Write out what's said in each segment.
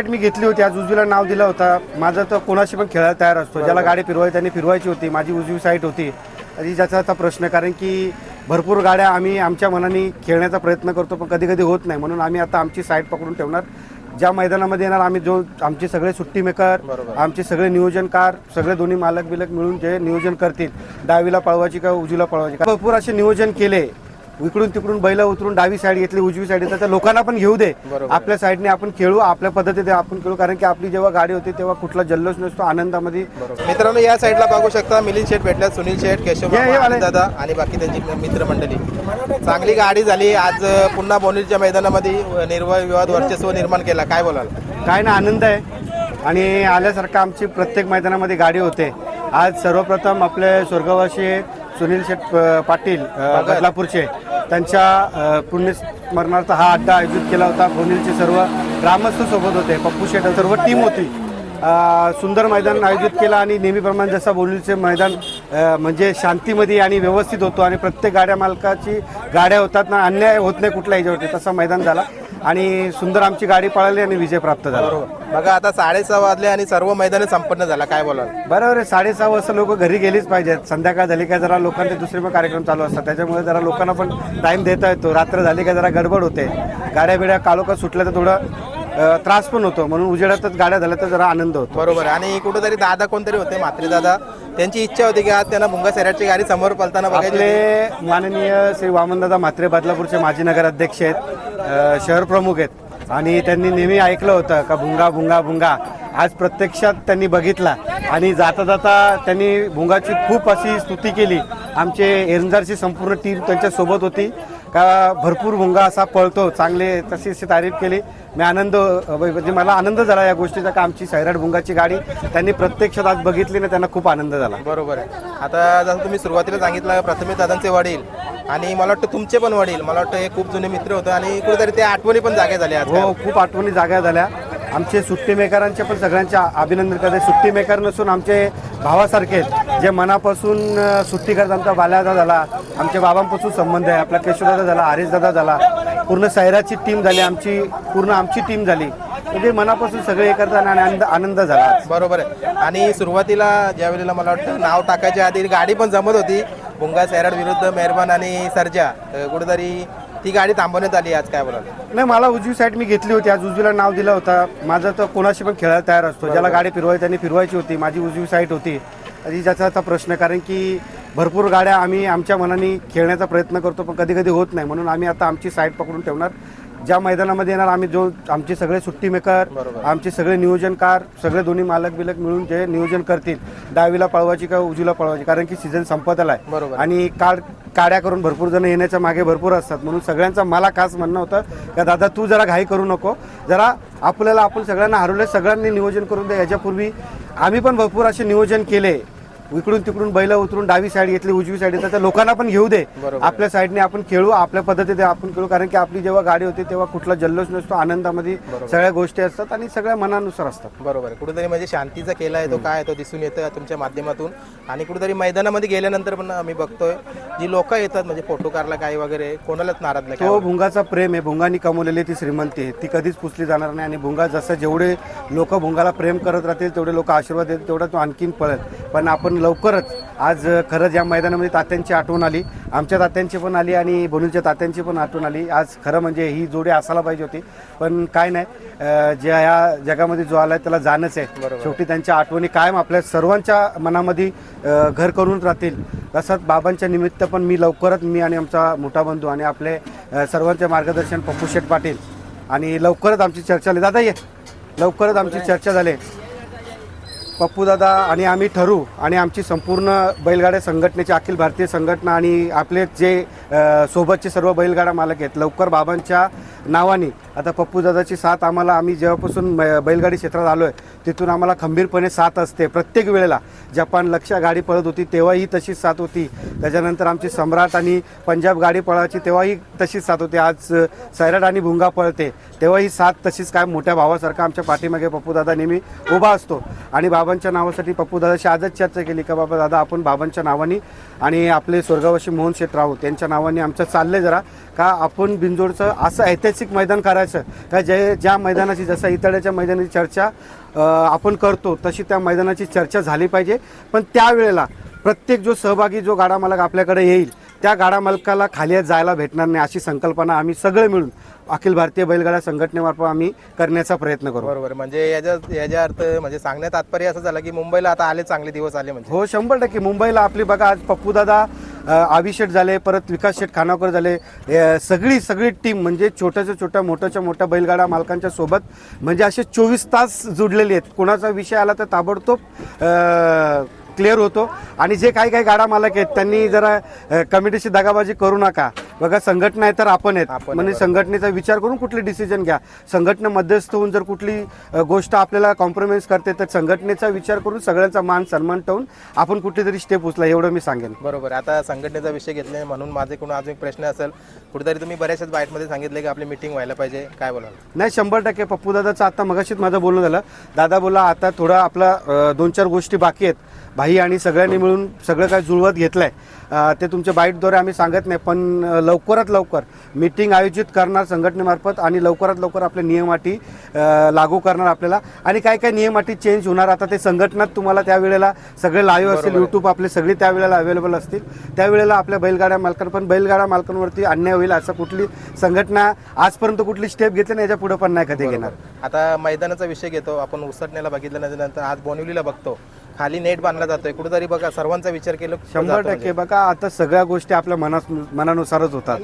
मी घेतली होती, आज उजवीला नाव दिलं होता माझं, तर कोणाशी पण खेळायला तयार असतो. ज्याला गाडी त्यांनी फिरवायची होती, माझी उजवी साईड होती. आणि ज्याचा आता प्रश्न, कारण की भरपूर गाड्या आम्ही आमच्या मनाने खेळण्याचा प्रयत्न करतो, पण कधी कधी होत नाही. म्हणून आम्ही आता आमची साईड पकडून ठेवणार. ज्या मैदानामध्ये येणार आम्ही, जो आमचे सगळे सुट्टी मेकर, आमचे सगळे नियोजनकार, सगळे दोन्ही मालक बिलक मिळून जे नियोजन करतील, डावीला पळवायची का उजवीला पळवायची, भरपूर असे नियोजन केले. इकडून तिकडून बैल उतरून डावी साईड घेतली, उजवी साईड घेतली, तर लोकांना पण घेऊ दे. आपल्या साईडने आपण खेळू, आपल्या पद्धतीने आपण खेळू, कारण की आपली जेव्हा गाडी होती तेव्हा कुठला जल्लोष नसतो, आनंदामध्ये. मित्रांनो, या साईडला बघू शकता मिलिंद शेठ भेटल्यात, सुनील शेठ, केशव दादा आणि बाकी त्यांची मित्रमंडळी. चांगली गाडी झाली आज. पुन्हा बोनीच्या मैदानामध्ये निर्विवाद वर्चस्व निर्माण केला. काय बोलाल? काय ना, आनंद आहे. आणि आल्यासारखं आमची प्रत्येक मैदानामध्ये गाडी होते. आज सर्वप्रथम आपले स्वर्गवासी सुनील शेठ पाटील बदलापूरचे, त्यांच्या पुण्यस्मरणार्थ हा अड्डा आयोजित केला होता. बोनीलचे सर्व ग्रामस्थ सोबत होते, पप्पू शेठ सर्व टीम होती. सुंदर मैदान आयोजित केला आणि नेहमीप्रमाणे जसं बोनीलचे मैदान म्हणजे शांतीमध्ये आणि व्यवस्थित होतो आणि प्रत्येक गाड्या मालकाची गाड्या होतात ना, अन्याय होत नाही कुठल्या ह्याच्यावरती, तसा मैदान झाला आणि सुंदर आमची गाडी पळाली आणि विजय प्राप्त झाला. बघा आता 6:30 वाजले आणि सर्व मैदान संपन्न झाला. काय बोलाल? बरोबर आहे, 6:30 वाजता लोक घरी गेलीच पाहिजेत. संध्याकाळ झाली काय जरा लोकांचे दुसरे पण कार्यक्रम चालू असतात, त्याच्यामुळे जरा लोकांना पण टाइम देता येतो. रात्र झाली काय जरा गडबड होते, गाड्या बिड्या कालोखात सुटल्या तर थोडं त्रास पण होतो. म्हणून उजेडातच गाड्या झाल्या तर जरा आनंद होतो. बरोबर. आणि कुठेतरी दादा कोणतरी होते, म्हात्रे दादा, त्यांची इच्छा होती की आज त्यांना भुंगा सैराटची गाडी समोर पळताना बघायची. आपले माननीय श्री वामनदादा म्हात्रे बदलापूरचे माजी नगराध्यक्ष आहेत, शहर प्रमुख आहेत, आणि त्यांनी नेहमी ऐकलं होतं का भुंगा भुंगा भुंगा. आज प्रत्यक्षात त्यांनी बघितला आणि जाता जाता त्यांनी भुंगाची खूप अशी स्तुती केली. आमचे एरंजारची संपूर्ण टीम त्यांच्या सोबत होती का भरपूर भुंगा असा पळतो, चांगले तशी अशी तारीफ केली. मी म्हणजे मला आनंद झाला या गोष्टीचा का आमची सैराट भुंगाची गाडी त्यांनी प्रत्यक्षात आज बघितली ना, त्यांना खूप आनंद झाला. बरोबर आहे. आता जसं तुम्ही सुरुवातीला सांगितलं, प्रथमेश दादांचे वडील आणि मला वाटतं तुमचे पण वडील, मला वाटतं हे खूप जुने मित्र होते आणि कुठेतरी ते आठवणी पण जाग्या झाल्या. हो, खूप आठवणी जाग्या झाल्या. आमचे सुट्टी मेकरांचे पण सगळ्यांचे अभिनंदन करते. सुट्टी मेकर नसून आमचे भावासारखे जे मनापासून सुट्टी करतात. आमचा बाल्यादा झाला, आमच्या बाबांपासून संबंध आहे, आपला केशवदादा झाला, हरीशदादा झाला, पूर्ण सैराची टीम झाली, पूर्ण आमची टीम झाली. म्हणजे मनापासून सगळे हे करताना आनंद झाला. बरोबर आहे. आणि सुरुवातीला ज्या वेळेला मला वाटतं नाव टाकायच्या आधी गाडी पण जमत होती, भुंगा सैराट विरुद्ध मेहरबान आणि सर्जा, कुठेतरी ती गाडी थांबवण्यात आली. आज काय बोलाल? नाही, मला उजवी साईड मी घेतली होती, आज उजवीला नाव दिलं होता माझं, तर कोणाशी पण खेळायला तयार असतो. ज्याला गाडी त्यांनी फिरवायची होती, माझी उजवी साईड होती. आणि ज्याचा आता प्रश्न, कारण की भरपूर गाड्या आम्ही आमच्या मनाने खेळण्याचा प्रयत्न करतो, पण कधी कधी होत नाही. म्हणून आम्ही आता आमची साईड पकडून ठेवणार. ज्या मैदानामध्ये येणार आम्ही, जो आमचे सगळे सुट्टी मेकर, आमचे सगळे नियोजनकार, सगळे दोन्ही मालक बिलक मिळून जे नियोजन करतील, डावीला पळवायची का उजवीला पळवायची, कारण की सीझन संपत आलाय आणि काड्या करून भरपूर जण येण्याच्या मागे भरपूर असतात. म्हणून सगळ्यांचं मला खास म्हणणं होतं का दादा तू जरा घाई करू नको, जरा आपण सगळ्यांना हरवले, सगळ्यांनी नियोजन करून द्या. याच्यापूर्वी आम्ही पण भरपूर असे नियोजन केले, इकडून तिकडून बैल उतरून डावी साईड घेतली, उजवी साईड घेतली, तर लोकांना पण घेऊ दे. आपल्या साईडने आपण खेळू, आपल्या पद्धतीने आपण खेळू, कारण की आपली जेव्हा गाडी होती तेव्हा कुठला जल्लोष नसतो, आनंदामध्ये सगळ्या गोष्टी असतात आणि सगळ्या मनानुसार असतात. बरोबर. कुठेतरी म्हणजे शांतीचा केला आहे तो, काय तो दिसून येतं तुमच्या माध्यमातून. आणि कुठेतरी मैदानामध्ये गेल्यानंतर पण आम्ही बघतोय जी लोक येतात, म्हणजे फोटो काढला काय वगैरे, कोणालाच नाराज नाही. तो भुंगाचा प्रेम आहे, भुंगानी कमवलेली ती श्रीमंती आहे, ती कधीच पुसली जाणार नाही. आणि भुंगा जसं जेवढे लोक भुंगाला प्रेम करत राहतील, तेवढे लोक आशीर्वाद देतील, तेवढा तो आणखीन पळेल. पण आपण लवकरच, आज खरंच या मैदानामध्ये तात्यांची आठवण आली, आमच्या तात्यांची पण आली आणि बोनीलच्या तात्यांची पण आठवण आली. आज खरं म्हणजे ही जोडी असायला पाहिजे होती, पण काय नाही, ज्या या जगामध्ये जो आलाय त्याला जाणच आहे. शेवटी त्यांच्या आठवणी कायम आपल्या सर्वांच्या मनामध्ये घर करून राहतील. तसंच बाबांच्या निमित्त पण मी आणि आमचा मोठा बंधू आणि आपले सर्वांचे मार्गदर्शन पप्पू शेठ पाटील, आणि लवकरच आमची चर्चा झाली. दादा ये, लवकरच आमची चर्चा झाली. पप्पू दादा आणि आम्ही ठरू, आणि आमची संपूर्ण बैलगाड्या संघटनेची अखिल भारतीय संघटना आणि आपले जे सोबतचे सर्व बैलगाडा मालक आहेत, लवकर बाबांच्या नावाने आता पप्पू दादाची साथ आम्हाला, आम्ही जेव्हापासून बैलगाडी क्षेत्रात आलो आहे तिथून आम्हाला खंबीरपणे साथ असते. प्रत्येक वेळेला जपान लक्ष्या गाडी पळत होती तेव्हाही तशीच साथ होती, त्याच्यानंतर आमची सम्राट आणि पंजाब गाडी पळायची तेव्हाही तशीच साथ होती. आज सैराट आणि भुंगा पळते तेव्हाही साथ तशीच, काय मोठ्या भावासारखा आमच्या पाठीमागे पप्पू दादा नेहमी उभा असतो. आणि बाबा बाबांच्या नावासाठी पप्पूदादाशी आजच चर्चा केली का बाबा दादा आपण बाबांच्या नावाने आणि आपले स्वर्गवासी मोहन शेठ राऊत यांच्या नावाने आमचं चाललंय जरा का आपण बिंजोडचं असं ऐतिहासिक मैदान करायचं का ज्या मैदानाची जसं इतड्याच्या मैदानाची चर्चा आपण करतो तशी त्या मैदानाची चर्चा झाली पाहिजे. पण त्यावेळेला प्रत्येक जो सहभागी जो गाडा मालक आपल्याकडे येईल त्या गाडा मालकाला खाली जायला भेटणार नाही अशी संकल्पना आम्ही सगळे मिळून अखिल भारतीय बैलगाडा संघटनेमार्फत आम्ही करण्याचा प्रयत्न करू. बरोबर, म्हणजे याच्या अर्थ म्हणजे सांगण्यात तात्पर्य असं झालं की मुंबईला आता आले चांगले दिवस आले म्हणजे. हो 100% मुंबईला आपली बघा आज पप्पूदादा आविशेठ झाले, परत विकास शेठ खानावकर झाले, सगळी टीम म्हणजे छोट्या मोठ्या बैलगाडा मालकांच्या सोबत म्हणजे असे 24 तास जुडलेले आहेत. कोणाचा विषय आला तर ताबडतोब क्लिअर होतो. आणि जे काही गाडा मालक आहेत त्यांनी जरा कमिटीची दगाबाजी करू नका. बघा संघटना आहे तर आपण आहेत म्हणजे संघटनेचा विचार करून कुठली डिसिजन घ्या. संघटना मध्यस्थ होऊन जर कुठली गोष्ट आपल्याला कॉम्प्रोमाइज करते तर संघटनेचा विचार करून सगळ्यांचा मान सन्मान ठेवून आपण कुठली तरी स्टेप उचला एवढं मी सांगेन. बरोबर, आता संघटनेचा विषय घेतले म्हणून माझे कोण अजून एक प्रश्न असेल. कुठेतरी तुम्ही बऱ्याचशाच बाईटमध्ये सांगितले की आपली मीटिंग व्हायला पाहिजे, काय बोलाल? नाही 100% पप्पूदादाचं आता मगाशीच माझं बोलणं झालं. दादा बोला आता थोडं आपला 2-4 गोष्टी बाकी आहेत भाई आणि सगळ्यांनी मिळून सगळं काय जुळवत घेतलंय ते तुमच्या बाईटद्वारे आम्ही सांगत नाही. पण लवकरात लवकर मीटिंग आयोजित करणार संघटनेमार्फत आणि लवकरात लवकर आपले नियम अटी लागू करणार आपल्याला. आणि काय नियम अटी चेंज होणार आता ते संघटनात तुम्हाला त्यावेळेला सगळे लाईव्ह असेल, यूट्यूब आपले सगळे त्यावेळेला अवेलेबल असतील. त्यावेळेला आपल्या बैलगाड्या मालकांना पण बैलगाडा मालकांवरती अन्याय होईल असं कुठली संघटना आजपर्यंत कुठली स्टेप घेतली नाही, याच्या पुढे पण नाही कधी घेणार. आता मैदानाचा विषय घेतो आपण. उसटण्याला बघितल्यानंतर आज बोनिवलीला बघतो खाली नेट बांधला जातोय. कुठेतरी बघा सर्वांचा विचार केला 100% बघा आता सगळ्या गोष्टी आपल्या मनानुसारच होतात.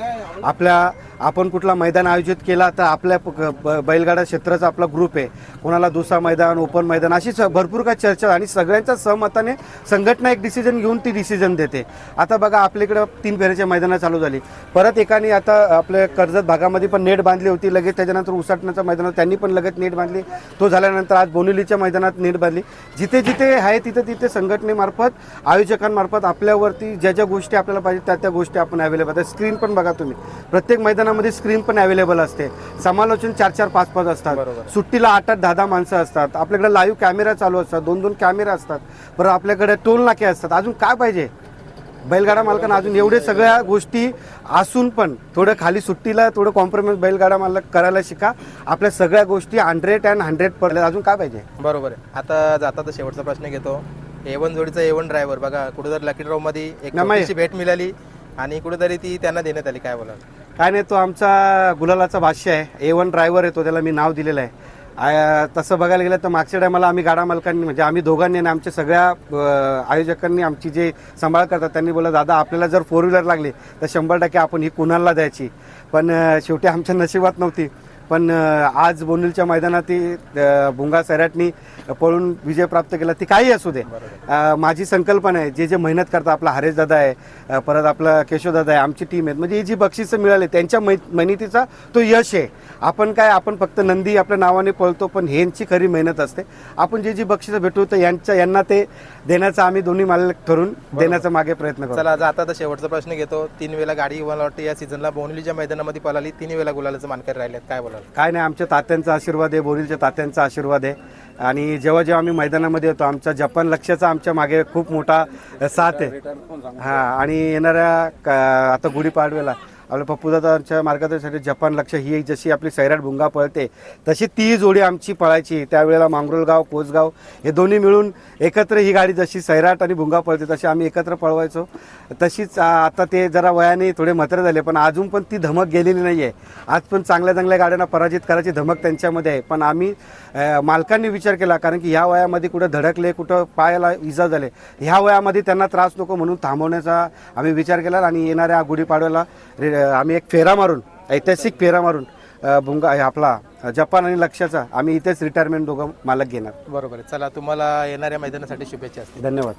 आपण कुठला मैदान आयोजित केला तर आपल्या बैलगाडा क्षेत्राचा आपला ग्रुप आहे, कोणाला दुसरा मैदान ओपन मैदान अशी भरपूर काय चर्चा आणि सगळ्यांच्या सहमताने संघटना एक डिसिजन घेऊन ती डिसिजन देते. आता बघा आपल्याकडे 3 फेऱ्याच्या मैदानं चालू झाली. परत एकाने आता आपल्या कर्जत भागामध्ये पण नेट बांधली होती लगेच. त्याच्यानंतर उसाटण्याच्या मैदानात त्यांनी पण लगेच नेट बांधली. तो झाल्यानंतर आज बोनिवलीच्या मैदानात नेट बांधली. जिथे जिथे आहे तिथे संघटनेमार्फत आयोजकांमार्फत आपल्यावरती ज्या गोष्टी आपल्याला पाहिजे त्या गोष्टी आपण अवेलेबल आहे. स्क्रीन पण बघा तुम्ही, प्रत्येक मैदानामध्ये स्क्रीन पण अवेलेबल असते. समालोचन 4-4, 5-5 असतात. सुट्टीला 8-8, 10-10 माणसं असतात. आपल्याकडे लाईव्ह कॅमेरा चालू असतात, 2-2 कॅमेरा असतात. बरं आपल्याकडे टोल नाके असतात. अजून काय पाहिजे बैलगाडा मालकांना? अजून एवढे सगळ्या गोष्टी असून पण थोडं खाली सुट्टीला थोडं कॉम्प्रोमाइज बैलगाडा मालक करायला शिका. आपल्या सगळ्या गोष्टी 100% पडले. अजून काय पाहिजे? बरोबर आहे. आता जाता तर शेवटचा प्रश्न घेतो. A1 जोडीचा A1 ड्रायव्हर बघा कुठेतरी लकी ड्रॉ मध्ये एक छोटीशी भेट मिळाली आणि कुठेतरी ती त्यांना देण्यात आली, काय बोलाल? काय नाही, तो आमचा गुलालाचा भाष्य आहे. A1 ड्रायव्हर आहे तो, त्याला मी नाव दिलेलं आहे. तसं बघायला गेलं तर मागच्या टायमाला आम्ही गाडा मालकांनी म्हणजे आम्ही दोघांनी आणि आमच्या सगळ्या आयोजकांनी आमची जे सांभाळ करतात त्यांनी बोललं दादा आपल्याला जर 4 व्हीलर लागली तर 100% आपण ही कुणाला द्यायची. पण शेवटी आमच्या नशिबात नव्हती. पण आज बोनिवलीच्या मैदानात ती भुंगा सैराटनी पळून विजय प्राप्त केला. ती काही असू दे, माझी संकल्पना आहे जे मेहनत करतात. आपला हरेश दादा आहे, परत आपला केशव दादा आहे, आमची टीम आहे. म्हणजे ही जी बक्षिसं मिळाली त्यांच्या मेहनतीचा तो यश आहे. आपण फक्त नंदी आपल्या नावाने पळतो, पण ह्यांची खरी मेहनत असते. आपण जी बक्षिसं भेटू तर यांना ते देण्याचा आम्ही दोन्ही मालक ठरून देण्याचा मागे प्रयत्न करू. चला आता तर शेवटचा प्रश्न घेतो. 3 वेळा गाडी मला वाटतं या सीझनला बोनिवलीच्या मैदानामध्ये पळाली, 3 वेळा गुलालाचं मानकरी राहिलेत, काय बोलाल? काय नाही, आमच्या तात्यांचा आशीर्वाद आहे, बोनिवलीच्या तात्यांचा आशीर्वाद आहे. आणि जेव्हा आम्ही मैदानामध्ये येतो आमचा जपान लक्ष्याचा आमच्या मागे खूप मोठा साथ आहे. आणि येणाऱ्या आता गुढीपाडव्याला आपल्या पप्पूदादांच्या मार्गदर्शनासाठी जपान लक्ष्य ही जशी आपली सैराट भुंगा पळते तशी ती जोडी आमची पळायची. त्यावेळेला मांगरोळगाव कोसगाव हे दोन्ही मिळून एकत्र ही गाडी जशी सैराट आणि भुंगा पळते तशी आम्ही एकत्र पळवायचो. तशीच आता ते जरा वयाने थोडे म्हातारे झाले पण अजून पण ती धमक गेलेली नाही आहे. आज पण चांगल्या गाड्यांना पराजित करायची धमक त्यांच्यामध्ये आहे. पण आम्ही मालकांनी विचार केला कारण की ह्या वयामध्ये कुठं धडकले, कुठं पायाला इजा झाले, ह्या वयामध्ये त्यांना त्रास नको म्हणून थांबवण्याचा आम्ही विचार केला. आणि येणाऱ्या गुढीपाडव्याला आम्ही एक फेरा मारून ऐतिहासिक फेरा मारून भुंगा आपला जपान आणि लक्ष्याचा आम्ही इथेच रिटायरमेंट दोघं मालक घेणार. बरोबर आहे. चला तुम्हाला येणाऱ्या मैदानासाठी शुभेच्छा असतील. धन्यवाद.